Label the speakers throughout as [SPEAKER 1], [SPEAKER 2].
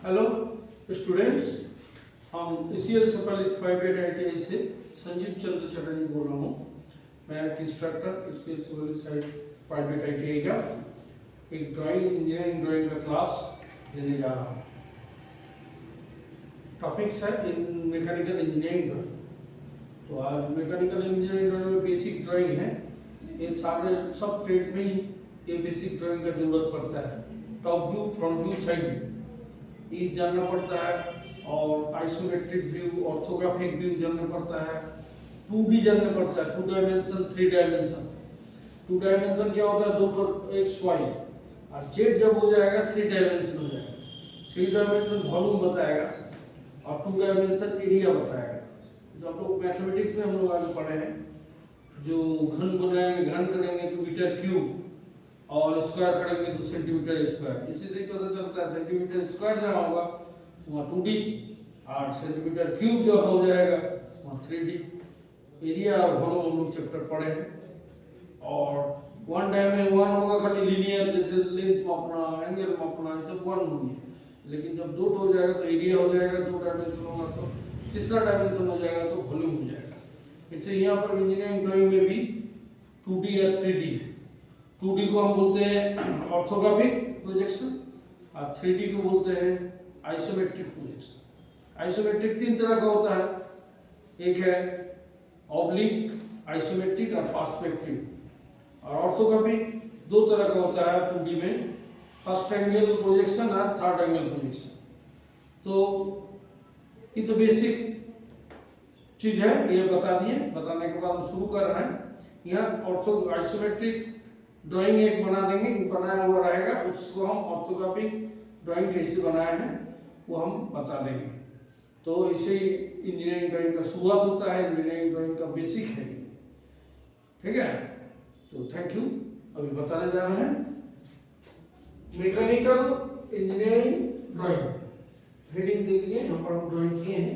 [SPEAKER 1] Hello students, हम इसीएल सफल private ITI से संजीव चंद्र चटर्जी बोल रहा हूँ। मैं एक इंस्ट्रक्टर इसीएल सफल प्राइवेट ITI का एक इंजीनियरिंग ड्राइंग का क्लास लेने जा रहा हूँ। टॉपिक्स है इन मैकेनिकल इंजीनियरिंग ड्राइंग। तो आज मैकेनिकल इंजीनियरिंग ड्राइंग में बेसिक ड्राइंग है। ये सारे सब ट्रेड में ही ये बेसिक ड्राइंग का जरूरत पड़ता है। Top view, front view, side view ये जानना पड़ता है, और आइसोमेट्रिक व्यू, ऑर्थोग्राफिक व्यू जानना पड़ता है, 2D जानना पड़ता है, 2 डायमेंशन, 3 डायमेंशन। 2 डायमेंशन क्या होता है? दो तो एक्स वाई, और जेड जब हो जाएगा 3 डायमेंशन हो जाएगा। 3 डायमेंशन वॉल्यूम बताएगा और 2 डायमेंशन एरिया बताएगा। जो आप लोग मैथमेटिक्स में हम लोग आगे पढ़े हैं, जो घन बनाएंगे, घन करेंगे तो मीटर क्यूब, और स्क्वायर करेंगे तो सेंटीमीटर स्क्वायर। इसी से पता चलता है सेंटीमीटर स्क्वायर जहाँ होगा वहाँ 2D, और सेंटीमीटर क्यूब जो हो जाएगा वहाँ 3D। एरिया और वॉल्यूम हम लोग चैप्टर पढ़े हैं। और 1 डायमेंशन 1 होगा खाली लीनियर, जैसे लेंथ मापना, एंगल मापना, ये सब 1 होंगे। लेकिन जब 2 हो जाएगा तो एरिया हो जाएगा, 2 डायमेंशन होगा तो तीसरा डायमेंशन हो जाएगा तो वॉल्यूम हो जाएगा। इससे यहाँ पर इंजीनियरिंग ड्राइंग में भी 2D या 3D है। 2D को हम बोलते हैं ऑर्थोग्राफिक प्रोजेक्शन, और 3D को बोलते हैं आइसोमेट्रिक प्रोजेक्शन। आइसोमेट्रिक 3 तरह का होता है, एक है ऑब्लिक आइसोमेट्रिक और पर्सपेक्टिव। और ऑर्थोग्राफिक 2 तरह का होता है 2D में, फर्स्ट एंगल प्रोजेक्शन और थर्ड एंगल प्रोजेक्शन। तो ये तो बेसिक चीज है, ये बता दिए। बताने के बाद हम शुरू कर रहे हैं। यहाँ ऑर्थो आइसोमेट्रिक ड्राइंग एक बना देंगे, बनाया हुआ रहेगा, उसको हम ऑर्थोग्राफिक ड्राइंग कैसे बनाए हैं वो हम बता देंगे। तो इसे इंजीनियरिंग ड्राइंग का शुरुआत होता है, इंजीनियरिंग ड्राइंग का बेसिक है, ठीक है। तो थैंक यू। अभी बताने जा रहे हैं मैकेनिकल इंजीनियरिंग ड्राइंग। हेडिंग देखिए, यहाँ पर हम ड्राइंग किए हैं,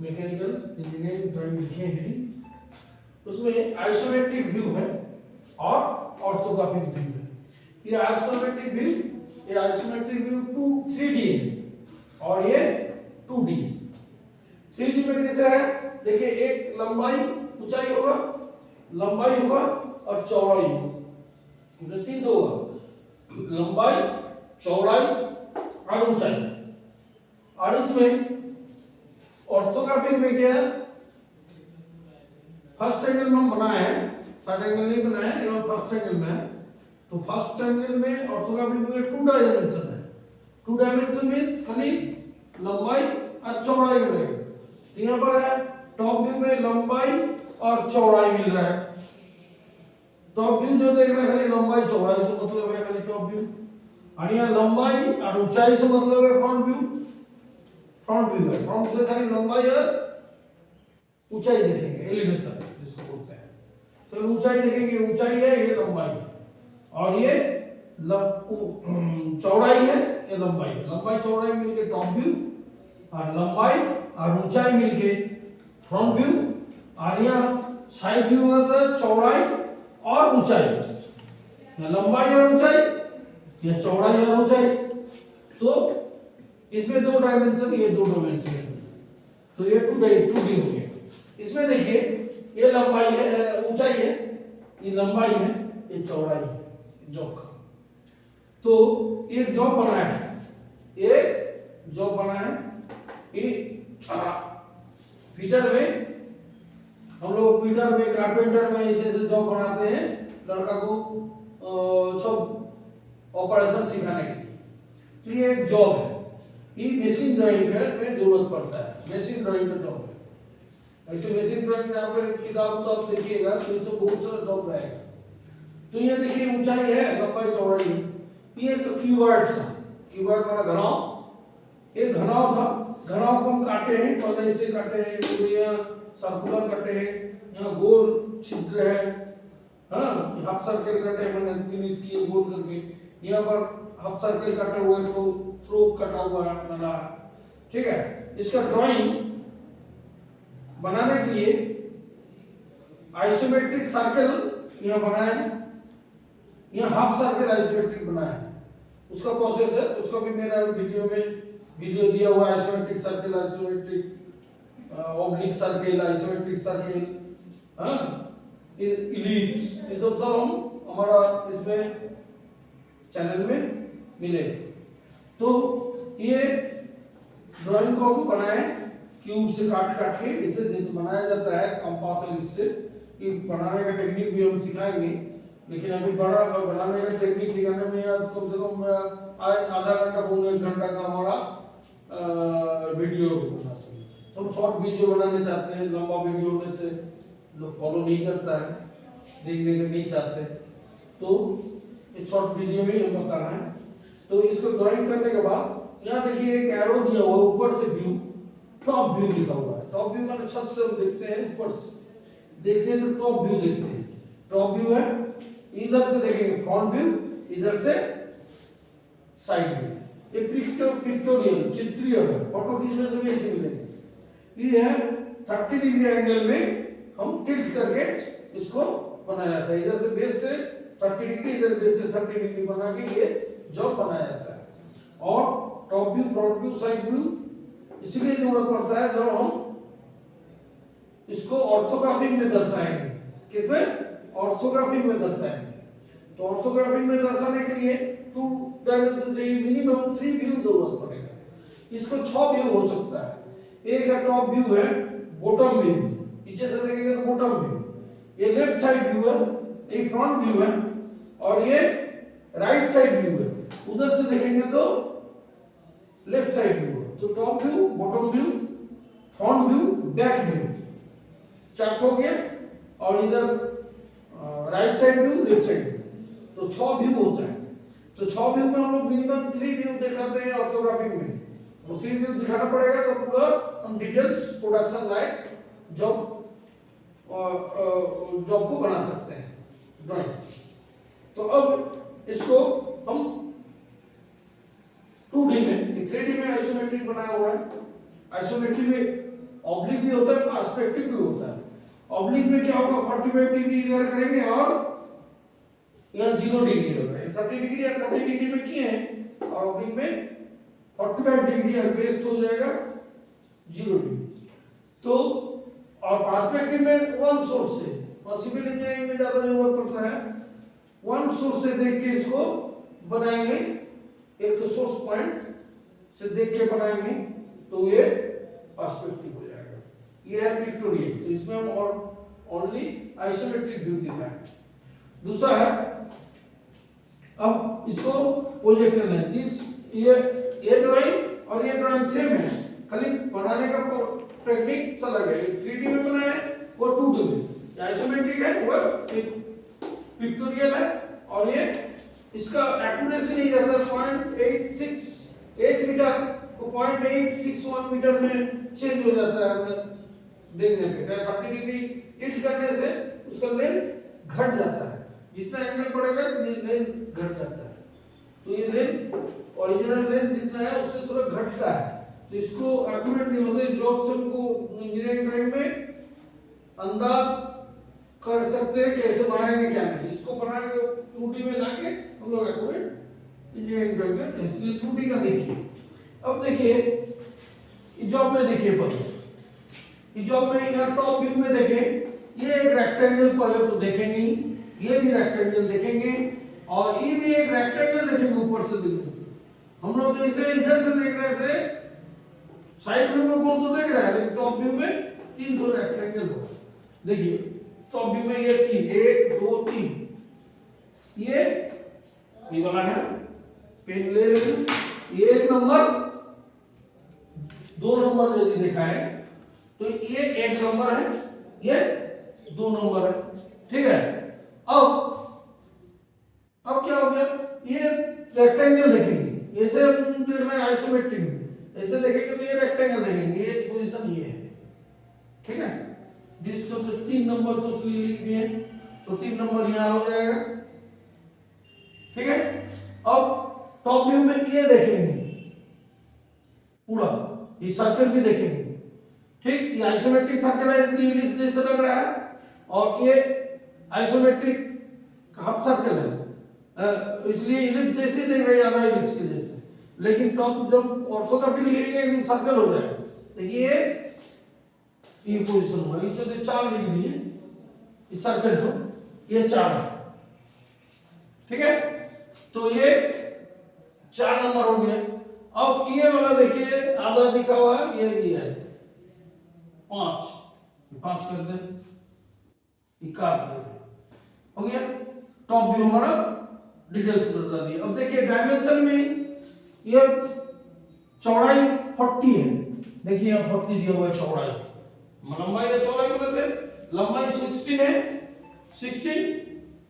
[SPEAKER 1] मैकेनिकल इंजीनियरिंग ड्राइंग लिखे हैं हेडिंग। उसमें आइसोमेट्रिक व्यू है और ऑर्थोग्राफिक व्यू है। ये आइसोमेट्रिक व्यू 3D है और ये 2D। 3D में कैसे है? देखिए, एक लंबाई ऊंचाई होगा, लंबाई होगा और चौड़ाई होगा। 3 तो होगा, लंबाई, चौड़ाई और ऊंचाई। और इसमें ऑर्थोग्राफिक में क्या है? फर्स्ट एंगल में हम बनाए हैं, थर्ड एंगल नहीं बनाया है, केवल फर्स्ट एंगल में है। तो फर्स्ट एंगल में ऑर्थोग्राफिक में 2 डायमेंशन है। 2 डायमेंशन मींस खाली लंबाई और चौड़ाई मिलेगा। तो यहाँ पर है टॉप व्यू में लंबाई और चौड़ाई मिल रहा है। टॉप व्यू जो देख रहे हैं खाली लंबाई चौड़ाई से मतलब है, खाली टॉप व्यू। और यहाँ लंबाई और ऊंचाई से मतलब है फ्रंट व्यू। फ्रंट व्यू है, फ्रंट से खाली लंबाई और ऊंचाई देखेंगे, एलिवेशन जिसको बोलते हैं। तो ऊंचाई देखेंगे, ऊंचाई है, ये लंबाई है, और ये चौड़ाई है, ये लंबाई है। लंबाई चौड़ाई मिलके टॉप व्यू, और लंबाई और ऊंचाई मिलके फ्रंट व्यू। और यहाँ साइड व्यू होता है चौड़ाई और ऊंचाई, लंबाई और ऊंचाई, ये चौड़ाई और ऊंचाई। तो इसमें 2 डायमेंशन, ये 2 डायमेंशन, तो ये 2D हो गया। इसमें देखिए, ये लंबाई है, ऊंचाई है, ये लंबाई है, ये चौड़ाई है, जॉब का। तो एक जॉब बना है, एक जॉब बना है। ये फीटर में हम लोग, फीटर में, कारपेंटर में ऐसे जॉब बनाते हैं लड़का को सब ऑपरेशन सिखाने के लिए। तो ये एक जॉब है, ये बेसिक ड्राइंग में जरूरत पड़ता है, बेसिक ड्राइंग का जॉब है। ऐसे बेसिक ड्राइंग में अगर किताब तो आप देखिएगा तो इसमें बहुत सारा जॉब रहेगा। तो ये देखिए, ऊंचाई है, लंबाई, चौड़ाई है। ये तो कीवर्ड था, कीवर्ड माना घनाव। एक घनाव था, घनाव को हम काटे हैं, पहले इसे काटे हैं, तो यहाँ सर्कुलर काटे हैं, यहाँ गोल छिद्र है, हाँ, हाफ सर्कल काटे हैं, मैंने फिनिश किए गोल करके। यहाँ पर हाफ सर्कल काटे हुए, तो थ्रोक कटा हुआ है, ठीक है। इसका ड्राइंग बनाने के लिए आइसोमेट्रिक सर्कल यहाँ बनाया है, यहाँ हाफ सर्कल आइसोमेट्रिक बनाया है। उसका प्रोसेस है, उसको भी मेरा वीडियो में वीडियो दिया हुआ है, isometric circle, isometric oblique circle, isometric circle, हाँ, इलिप्स, ये सब हम हमारा इसमें चैनल में मिले। तो ये ड्राइंग को हम बनाए क्यूब से काट काट के, इसे जैसे बनाया जाता है कंपास और इससे, कि बनाने का टेक्निक भी हम सिखाएंगे। लेकिन अभी बड़ा बनाने का टेक्निक सिखाने में या कम से कम आधा घंटा पौने 1 घंटा का हमारा वीडियो होना चाहिए। तो हम शॉर्ट वीडियो बनाने चाहते हैं, लंबा वीडियो होने से लोग फॉलो नहीं करता है, देखने के नहीं चाहते, तो ये शॉर्ट वीडियो में हम बताना है। तो इसको ड्राइंग करने के बाद यहाँ देखिए एक एरो दिया हुआ है, ऊपर से व्यू, टॉप व्यू लिखा हुआ है। टॉप व्यू माने छत से हम देखते हैं, ऊपर से देखते हैं तो टॉप व्यू देखते हैं। टॉप व्यू है, इधर से देखेंगे फ्रंट व्यू, इधर से साइड व्यू। ये पिक्टोरियल चित्रीय है, फोटो खींचने से भी ऐसे मिलेंगे। ये है 30 डिग्री एंगल में हम टिल्ट करके इसको बनाया जाता है। इधर से बेस से 30 डिग्री, इधर बेस से 30 डिग्री बना के ये जॉब बनाया जाता है। और top view, front view, side view इसलिए जरूरत पड़ता है जब हम इसको ऑर्थोग्राफी में दर्शाएंगे। किसमें? ऑर्थोग्राफी में दर्शाएंगे। तो ऑर्थोग्राफी में दर्शाने के लिए 2 डायमेंशन चाहिए, मिनिमम 3 व्यू जरूरत पड़ेगा। इसको 6 व्यू हो सकता है। एक है टॉप व्यू है, बॉटम व्यू, पीछे से देखेंगे तो बॉटम व्यू, ये लेफ्ट साइड व्यू है, ये फ्रंट व्यू है, और ये राइट साइड व्यू है। उधर से देखेंगे तो लेफ्ट साइड व्यू है। तो top view, bottom view, front view, back view, 4 हो गया। और इधर right side view, left side view, तो 6 व्यू होता है। तो 6 व्यू में हम लोग मिनिमम 3 व्यू दिखाते हैं ऑर्थोग्राफी में। तो 3 व्यू दिखाना पड़ेगा तो पूरा हम डिटेल्स प्रोडक्शन लाइक जॉब को बना सकते हैं ड्राइंग। तो अब इसको हम 2D में, 3D में आइसोमेट्रिक बनाया हुआ है। आइसोमेट्रिक में ऑब्लिक भी होता है, पर्सपेक्टिव भी होता है। ऑब्लिक में क्या होगा, 45 डिग्री इधर करेंगे और यहाँ 0 डिग्री होगा। 30 डिग्री या 30 डिग्री में किए हैं, और ऑब्लिक में 45 डिग्री और बेस हो जाएगा 0 डिग्री। तो और पर्सपेक्टिव में वन सोर्स से, और सिविल इंजीनियरिंग में ज्यादा जरूरत पड़ता है, वन सोर्स से देख के इसको बनाएंगे। एक तो सोर्स पॉइंट से देख के बनाएंगे तो ये पर्सपेक्टिव हो जाएगा। ये है पिक्टोरियल। तो इसमें हम और ओनली आइसोमेट्रिक व्यू दिखाएंगे। दूसरा है, अब इसको प्रोजेक्शन है, ये ड्राइंग और ये ड्राइंग सेम है, खाली बनाने का टेक्निक अलग है। 3D में बनाया है, वो 2D में। आइसोमेट्रिक है, वो पिक्टोरियल है, और ये इसका एक्यूरेसी नहीं रहता। 0.868 मीटर को 0.861 मीटर में चेंज हो जाता है देखने पे। 30 डिग्री टिल्ट करने से उसका लेंथ घट जाता है, जितना एंगल पड़ेगा लेंथ घट जाता है। तो ये लेंथ ओरिजिनल लेंथ जितना है उससे थोड़ा घटता है। तो इसको एक्यूरेट नहीं होते। जॉब से हमको इंजीनियरिंग ड्राइंग में अंदाज कर सकते हैं कैसे बनाएंगे क्या नहीं। इसको बनाएंगे 2D में लाके हम लोग एक्यूरेट इंजीनियरिंग ड्राइंग करते हैं। इसलिए 2D का देखिए। अब देखिए इस जॉब में, देखिए पहले इस जॉब में यहाँ टॉप व्यू में देखें, ये एक रेक्टेंगल पहले तो देखेंगे ही, ये भी रेक्टेंगल देखेंगे, और ये भी एक रेक्टेंगल देखेंगे ऊपर से देखने से। हम लोग तो इसे इधर से देख रहे थे, साइड व्यू में कौन तो देख रहा है, लेकिन टॉप व्यू में 3 ठो रेक्टेंगल होगा। देखिए टॉप व्यू में ये 3, 1 2 3, ये वाला है पेन ले लें। ये 1 नंबर 2 नंबर यदि देखा है तो ये 1 नंबर है, ये 2 नंबर है, ठीक है। अब क्या हो गया, ये रेक्टेंगल देखेंगे, ऐसे हम देख रहे हैं आइसोमेट्रिक में, ऐसे देखेंगे तो ये रेक्टेंगल देखेंगे, ये पोजीशन ये है, ठीक है। जिसको तो 3 नंबर सोच लिख दिए तो 3 नंबर यहाँ हो जाएगा, ठीक है। अब टॉप व्यू में ये देखेंगे पूरा, ये सर्कल भी देखेंगे, ठीक। ये आइसोमेट्रिक सर्कल है इसलिए इलिप्स जैसा लग रहा है, और ये आइसोमेट्रिक हाफ सर्कल है इसलिए इलिप्स जैसे देख रहे हैं, ज्यादा इलिप्स के जैसे। लेकिन तब जब ऑर्थोग्राफी लिखेंगे सर्कल हो जाएगा। देखिए ये पोजीशन हुआ, इसे तो 4 लिख दिए, इस सर्कल को ये 4 है, ठीक है। तो ये 4 नंबर हो गया। अब ये वाला देखिए आधा दिखा हुआ है, ये है 5 कर दे, काट दे, हो गया। टॉप व्यू हमारा डिटेल्स बता दिए। अब देखिए डायमेंशन में ये चौड़ाई 40 है, देखिए यहाँ 40 दिया हुआ है चौड़ाई, लंबाई या चौड़ाई को बोलते हैं। लंबाई 16 है, 16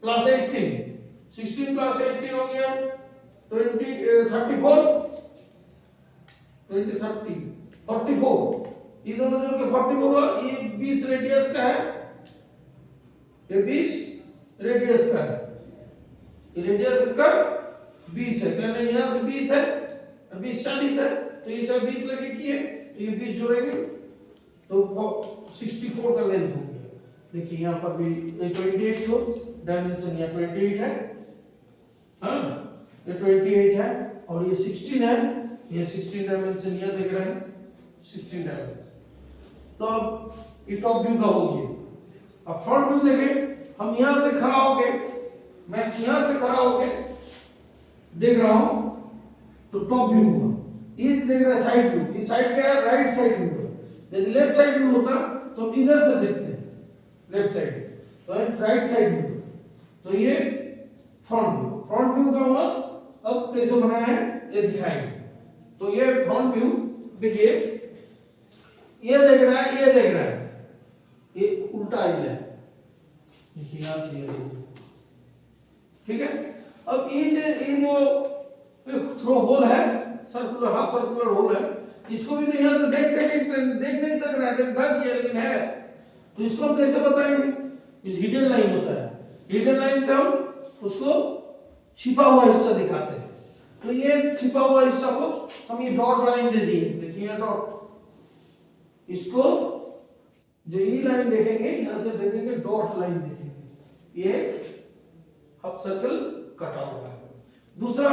[SPEAKER 1] प्लस 18, 16 प्लस 18 हो गया 34, 44, ये दोनों जोड़ के 44 हुआ। ये 20 रेडियस का है, ये 20 रेडियस का है, ये रेडियस इसका 20 है, कहने यहाँ से 20 है, 20 40 है, तो ये सब 20 लगे किए, तो ये 20 जोड़ेंगे तो 64 का लेंथ हो गया। देखिए यहाँ पर भी 28 हो, डायमेंशन यहाँ 28 है, हाँ ये 28 है, और ये 16 है, ये 16 डायमेंशन यहाँ देख रहे हैं 16 डायमेंशन। तो अब ये टॉप व्यू का हो गया। अब फ्रंट व्यू देखें, हम यहाँ से खड़ा होके, मैं यहाँ से खड़ा होके देख रहा हूँ तो टॉप व्यू हुआ। ये देख रहा है साइड व्यू, ये साइड क्या है, राइट साइड व्यू है। यदि लेफ्ट साइड व्यू होता तो हम इधर से देखते हैं, लेफ्ट साइड, तो राइट साइड व्यू। तो ये फ्रंट व्यू, फ्रंट व्यू का हुआ। अब कैसे बनाया है ये दिखाएंगे। तो ये फ्रंट व्यू देखिए, ये देख रहा है, ये देख रहा है, ये उल्टा आइल है, देखिए यहाँ से ये देखो, ठीक है। अब ये जो थ्रो होल है, सर्कुलर हाफ सर्कुलर होल है, इसको भी तो यहाँ से देख नहीं सक रहा है, ढक गया लेकिन है, तो इसको हम कैसे बताएंगे। इस हिडन लाइन होता है, हिडन लाइन से हम उसको छिपा हुआ हिस्सा दिखाते हैं। तो ये छिपा हुआ हिस्सा को हम ये डॉट लाइन दे दिए, देखिए डॉट, इसको जो ये लाइन देखेंगे यहां से देखेंगे डॉट लाइन देखेंगे, ये हाफ सर्कल कटा हुआ है। दूसरा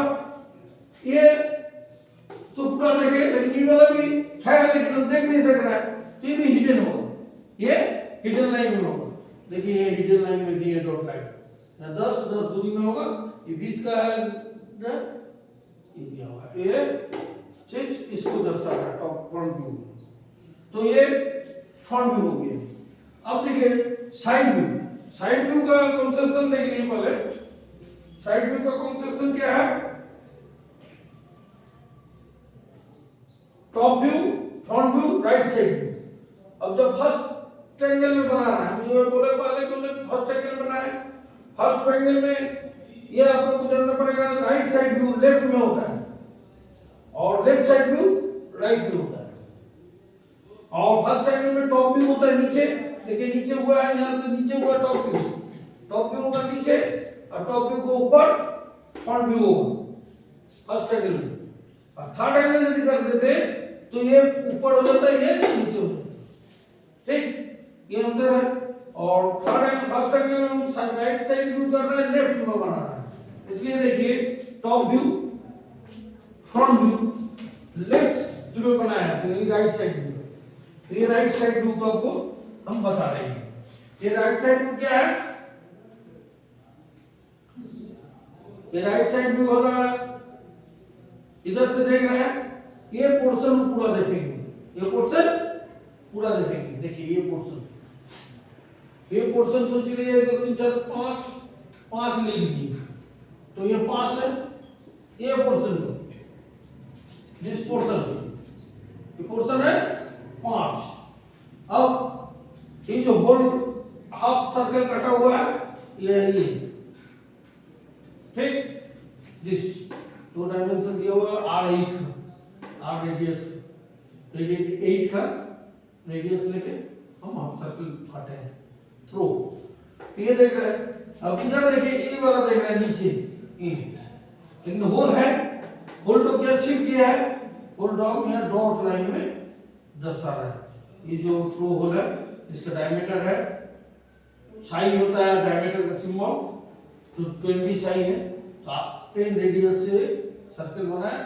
[SPEAKER 1] ये तो पूरा देखे, लेकिन ये वाला भी है लेकिन हम देख नहीं सक रहा है, तो ये भी हिडन होगा, ये हिडन लाइन में होगा। देखिए ये हिडन लाइन में दी है डॉट लाइन, 10 दूरी में होगा, ये 20 का है, ये दिया हुआ है, ये चीज इसको दर्शा रहा है टॉप फ्रंट व्यू। तो ये फ्रंट व्यू हो गया। अब देखिए साइड व्यू, साइड व्यू का कंसेप्शन देख लीजिए पहले। साइड व्यू का कंसेप्शन क्या है, top view, front view, right side view. अब जब फर्स्ट ट्रायंगल में बना रहा है, हम ये बोले पहले तो फर्स्ट ट्रायंगल बनाए, फर्स्ट ट्रायंगल में ये आपको को जानना पड़ेगा, राइट साइड व्यू लेफ्ट में होता है और लेफ्ट साइड व्यू राइट में होता है। और फर्स्ट ट्रायंगल में टॉप व्यू होता है नीचे, देखिए नीचे हुआ है, यहां से नीचे हुआ टॉप व्यू, टॉप व्यू होगा नीचे और टॉप व्यू को ऊपर फ्रंट व्यू होगा फर्स्ट ट्रायंगल में। और थर्ड एंगल यदि कर देते तो ये ऊपर हो जाता है, ये नीचे हो जाता है, ठीक, ये अंतर है। और थर्ड एंगल, फर्स्ट एंगल में हम राइट साइड व्यू कर रहे हैं, लेफ्ट में बना रहे हैं, इसलिए देखिए top view, front view, left जो बनाया है तो ये राइट साइड व्यू। तो ये राइट साइड व्यू को आपको हम बता रहे हैं। ये राइट साइड व्यू क्या है, ये राइट साइड व्यू हो रहा है, इधर से देख रहे हैं, ये पोर्शन पूरा देखेंगे, ये पोर्शन पूरा देखेंगे। देखिए ये पोर्शन सोच लीजिए 1 2 3 4 5 ले लीजिए, तो ये 5 है, ये पोर्शन, जिस पोर्शन, ये पोर्शन है 5। अब ये जो होल हाफ सर्कल कटा हुआ है ये ठीक, जिस दो डायमेंशन दिया हुआ है R8 का, R रेडियस 8 का रेडियस लेके हम हाफ सर्कल काटे हैं थ्रो। ये देख रहे हैं। अब इधर देखिए, ये वाला देख रहे हैं नीचे, ये लेकिन होल है, होल तो क्या छिप गया है, होल डॉट में डॉट लाइन में दर्शा रहा है। ये जो थ्रो होल है इसका डायमीटर है, साई होता है डायमीटर का सिंबल, तो 20 साई है, तो 10 रेडियस से सर्कल बना है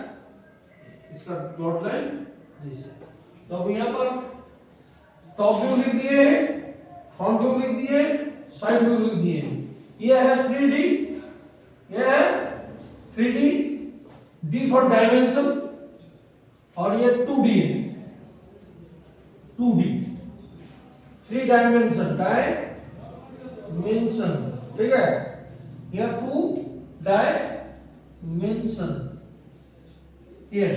[SPEAKER 1] इसका डॉट लाइन ऐसे। तो अब यहाँ पर टॉप व्यू लिख दिए, फ्रंट व्यू लिख दिए, साइड व्यू लिख दिए। ये है 3D, ये है 3D, D फॉर डायमेंशन, और ये 2D है, 2D 3 डायमेंशन, डायमेंशन, ठीक है। यह 2 डायमेंशन। ये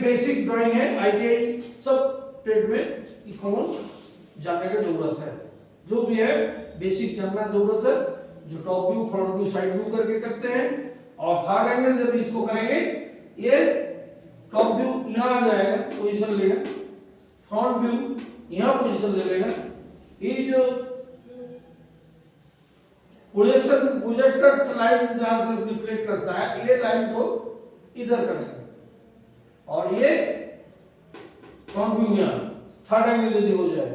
[SPEAKER 1] बेसिक ड्राइंग है, ITI सब ट्रेड में कॉमन जानने की जरूरत है। जो भी है बेसिक जानना जरूरत है, जो top view, front view, side view करके करते हैं। और थर्ड एंगल जब इसको करेंगे, ये टॉप व्यू यहाँ आ जाएगा, पोजीशन लेगा, फ्रंट व्यू यहाँ पोजीशन ले लेगा। ये जो प्रोजेक्टर लाइन जहां से रिफ्लेक्ट करता है, ये लाइन को इधर करेगा, और ये फ्रंट व्यू यहाँ थर्ड एंगल यदि हो जाए,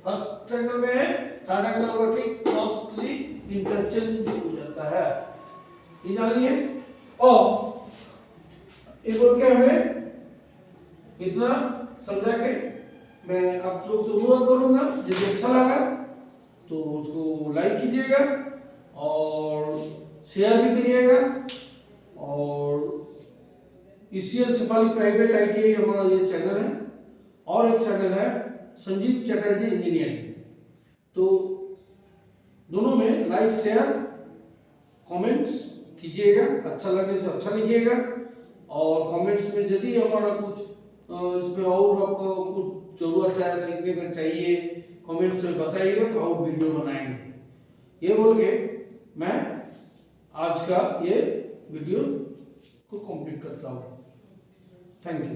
[SPEAKER 1] फर्स्ट एंगल में है, थर्ड एंगल होगा कि क्रॉसली इंटरचेंज हो जाता है, ये जानिए। और ये बोल के हमें इतना समझा के मैं आप लोग से अनुरोध करूंगा, यदि अच्छा लगा तो उसको लाइक कीजिएगा और शेयर भी करिएगा। और ECL शेफाली प्राइवेट ITI हमारा ये चैनल है, और एक चैनल है संजीव चटर्जी इंजीनियरिंग। तो दोनों में लाइक, शेयर, कमेंट्स कीजिएगा, अच्छा लगे तो अच्छा लिखिएगा। और कमेंट्स में यदि हमारा कुछ इसमें और आपको कुछ जरूरत है, सीखने का चाहिए, कमेंट्स में बताइएगा तो और वीडियो बनाएंगे। ये बोल के मैं आज का ये वीडियो को कंप्लीट करता हूँ। Thank you.